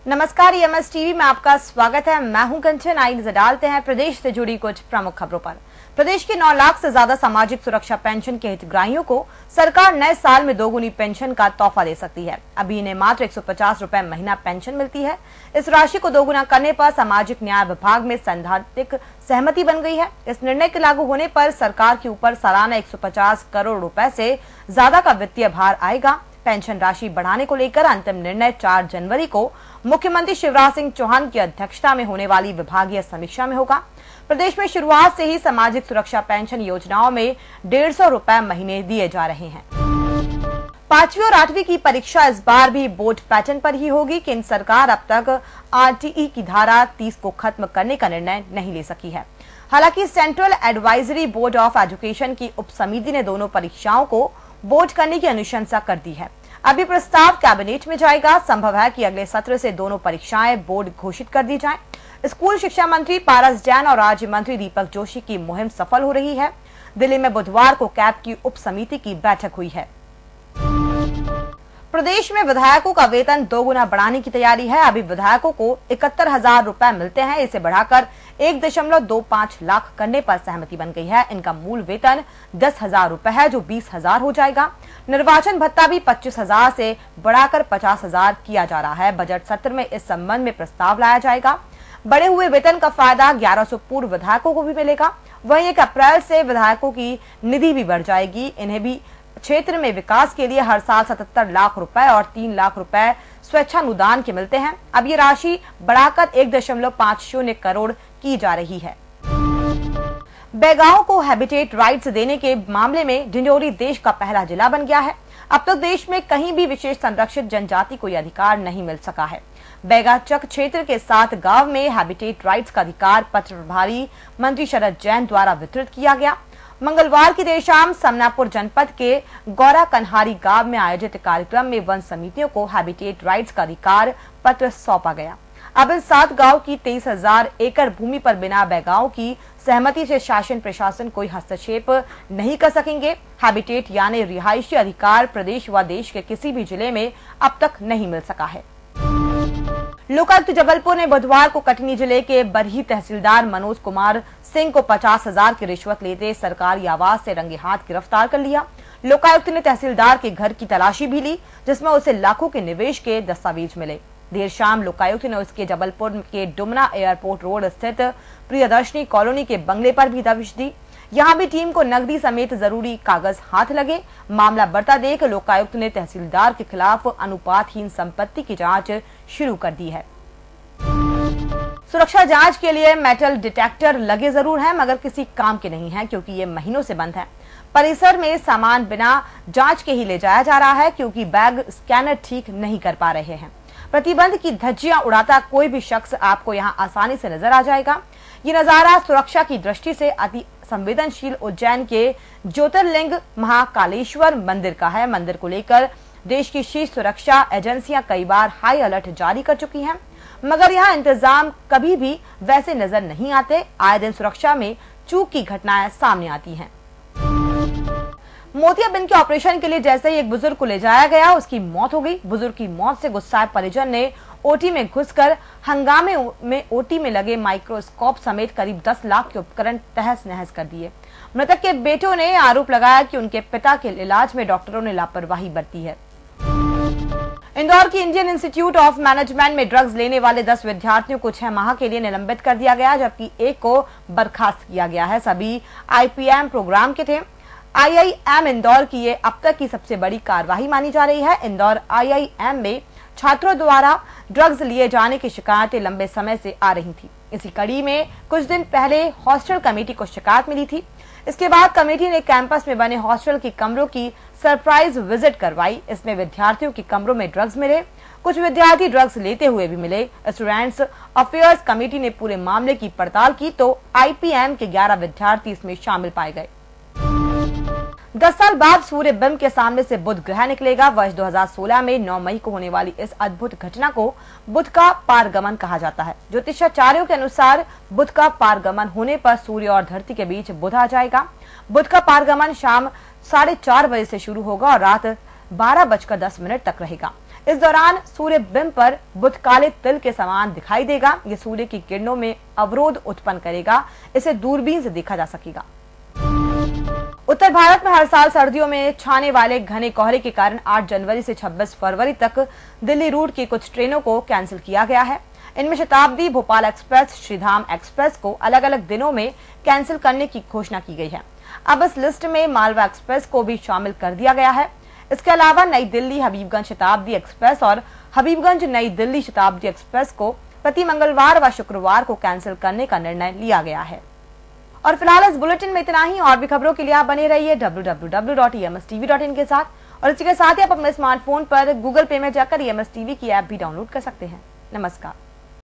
नमस्कार, EMS TV में आपका स्वागत है। मैं हूं कंचन। आइए नजर डालते हैं प्रदेश से जुड़ी कुछ प्रमुख खबरों पर। प्रदेश के 9 लाख से ज्यादा सामाजिक सुरक्षा पेंशन के हितग्राहियों को सरकार नए साल में दोगुनी पेंशन का तोहफा दे सकती है। अभी इन्हें मात्र 150 रुपए महीना पेंशन मिलती है। इस राशि को दोगुना करने पर सामाजिक न्याय विभाग में सैद्धांतिक सहमति बन गई है। इस निर्णय के लागू होने पर सरकार के ऊपर सालाना 150 करोड़ रुपए से ज्यादा का वित्तीय भार आएगा। पेंशन राशि बढ़ाने को लेकर अंतिम निर्णय 4 जनवरी को मुख्यमंत्री शिवराज सिंह चौहान की अध्यक्षता में होने वाली विभागीय समीक्षा में होगा। प्रदेश में शुरुआत से ही सामाजिक सुरक्षा पेंशन योजनाओं में 150 रुपए महीने दिए जा रहे हैं। 5वीं और 8वीं की परीक्षा इस बार भी बोर्ड पैटर्न पर ही होगी। केंद्र सरकार अब तक RTE की धारा 30 को खत्म करने का निर्णय नहीं ले सकी है। हालांकि central advisory board of education की उप समिति ने दोनों परीक्षाओं को बोर्ड करने की अनुशंसा कर दी है। अभी प्रस्ताव कैबिनेट में जाएगा। संभव है कि अगले सत्र से दोनों परीक्षाएं बोर्ड घोषित कर दी जाएं। स्कूल शिक्षा मंत्री पारस जैन और राज्य मंत्री दीपक जोशी की मुहिम सफल हो रही है। दिल्ली में बुधवार को कैब की उप समिति की बैठक हुई है। प्रदेश में विधायकों का वेतन दोगुना बढ़ाने की तैयारी है। अभी विधायकों को 71,000 रुपए मिलते हैं। इसे बढ़ाकर 1.25 लाख करने पर सहमति बन गई है। इनका मूल वेतन 10,000 रुपए है, जो 20,000 हो जाएगा। निर्वाचन भत्ता भी 25,000 से बढ़ाकर 50,000 किया जा रहा है। बजट सत्र में इस संबंध में प्रस्ताव लाया जाएगा। बढ़े हुए वेतन का फायदा 1100 पूर्व विधायकों को भी मिलेगा। वहीं 1 अप्रैल से विधायकों की निधि भी बढ़ जाएगी। इन्हें भी क्षेत्र में विकास के लिए हर साल 77 लाख रुपए और 3 लाख रुपए स्वेच्छानुदान के मिलते हैं। अब ये राशि बढ़ाकर 1.50 करोड़ की जा रही है। बैगाओं को हैबिटेट राइट्स देने के मामले में डिंडोरी देश का पहला जिला बन गया है। अब तक देश में कहीं भी विशेष संरक्षित जनजाति को अधिकार नहीं मिल सका है। बैगा चक क्षेत्र के 7 गांव में हैबिटेट राइट्स का अधिकार पत्र प्रभारी मंत्री शरद जैन द्वारा वितरित किया गया। मंगलवार की देर शाम समनापुर जनपद के गौरा कन्हारी गांव में आयोजित कार्यक्रम में वन समितियों को हैबिटेट राइट्स का अधिकार पत्र सौंपा गया। अब इन 7 गांव की 23,000 एकड़ भूमि पर बिना बैगाओं की सहमति से शासन प्रशासन कोई हस्तक्षेप नहीं कर सकेंगे। हैबिटेट यानी रिहायशी अधिकार प्रदेश व देश के किसी भी जिले में अब तक नहीं मिल सका है। लोकायुक्त जबलपुर ने बुधवार को कटनी जिले के बरही तहसीलदार मनोज कुमार सिंह को 50,000 की रिश्वत लेते सरकारी आवास से रंगे हाथ गिरफ्तार कर लिया। लोकायुक्त ने तहसीलदार के घर की तलाशी भी ली, जिसमें उसे लाखों के निवेश के दस्तावेज मिले। देर शाम लोकायुक्त ने उसके जबलपुर के डुमना एयरपोर्ट रोड स्थित प्रियदर्शनी कॉलोनी के बंगले पर भी दबिश दी। यहाँ भी टीम को नकदी समेत जरूरी कागज हाथ लगे। मामला बढ़ता देख लोकायुक्त ने तहसीलदार के खिलाफ अनुपातहीन संपत्ति की जांच शुरू कर दी है। सुरक्षा जांच के लिए मेटल डिटेक्टर लगे जरूर हैं, मगर किसी काम के नहीं है, क्योंकि ये महीनों से बंद है। परिसर में सामान बिना जांच के ही ले जाया जा रहा है, क्योंकि बैग स्कैनर ठीक नहीं कर पा रहे हैं। प्रतिबंध की धज्जियां उड़ाता कोई भी शख्स आपको यहां आसानी से नजर आ जाएगा। ये नजारा सुरक्षा की दृष्टि से अति संवेदनशील उज्जैन के ज्योतिर्लिंग महाकालेश्वर मंदिर का है। मंदिर को लेकर देश की शीर्ष सुरक्षा एजेंसियां कई बार हाई अलर्ट जारी कर चुकी हैं, मगर यहाँ इंतजाम कभी भी वैसे नजर नहीं आते। आए दिन सुरक्षा में चूक की घटनाएं सामने आती हैं। मोतियाबिंद के ऑपरेशन के लिए जैसे ही एक बुजुर्ग को ले जाया गया, उसकी मौत हो गई। बुजुर्ग की मौत से गुस्साए परिजन ने ओटी में घुसकर हंगामे में ओटी में लगे माइक्रोस्कोप समेत करीब 10 लाख के उपकरण तहस नहस कर दिए। मृतक के बेटों ने आरोप लगाया कि उनके पिता के इलाज में डॉक्टरों ने लापरवाही बरती है। इंदौर की इंडियन इंस्टीट्यूट ऑफ मैनेजमेंट में ड्रग्स लेने वाले 10 विद्यार्थियों को 6 माह के लिए निलंबित कर दिया गया, जबकि एक को बर्खास्त किया गया है। सभी IPM प्रोग्राम के थे। IIM इंदौर की ये अब तक की सबसे बड़ी कार्रवाई मानी जा रही है। इंदौर IIM में छात्रों द्वारा ड्रग्स लिए जाने की शिकायतें लंबे समय से आ रही थी। इसी कड़ी में कुछ दिन पहले हॉस्टल कमेटी को शिकायत मिली थी। इसके बाद कमेटी ने कैंपस में बने हॉस्टल के कमरों की सरप्राइज विजिट करवाई। इसमें विद्यार्थियों के कमरों में ड्रग्स मिले। कुछ विद्यार्थी ड्रग्स लेते हुए भी मिले। स्टूडेंट्स अफेयर्स कमेटी ने पूरे मामले की पड़ताल की तो IPM के 11 विद्यार्थी इसमें शामिल पाए गए। 10 साल बाद सूर्य बिंब के सामने से बुध ग्रह निकलेगा। वर्ष 2016 में 9 मई को होने वाली इस अद्भुत घटना को बुध का पारगमन कहा जाता है। ज्योतिषाचार्यों के अनुसार बुध का पारगमन होने पर सूर्य और धरती के बीच बुध आ जाएगा। बुध का पारगमन शाम 4:30 बजे से शुरू होगा और रात 12:10 तक रहेगा। इस दौरान सूर्य बिंब पर बुध काले तिल के समान दिखाई देगा। ये सूर्य की किरणों में अवरोध उत्पन्न करेगा। इसे दूरबीन से देखा जा सकेगा। उत्तर भारत में हर साल सर्दियों में छाने वाले घने कोहरे के कारण 8 जनवरी से 26 फरवरी तक दिल्ली रूट की कुछ ट्रेनों को कैंसिल किया गया है। इनमें शताब्दी, भोपाल एक्सप्रेस, श्रीधाम एक्सप्रेस को अलग अलग दिनों में कैंसिल करने की घोषणा की गई है। अब इस लिस्ट में मालवा एक्सप्रेस को भी शामिल कर दिया गया है। इसके अलावा नई दिल्ली हबीबगंज शताब्दी एक्सप्रेस और हबीबगंज नई दिल्ली शताब्दी एक्सप्रेस को प्रति मंगलवार व शुक्रवार को कैंसिल करने का निर्णय लिया गया है। और फिलहाल इस बुलेटिन में इतना ही। और भी खबरों के लिए आप बने रहिए www.emstv.in के साथ। और इसी के साथ ही आप अपने स्मार्टफोन पर गूगल पे में जाकर EMS टीवी की ऐप भी डाउनलोड कर सकते हैं। नमस्कार।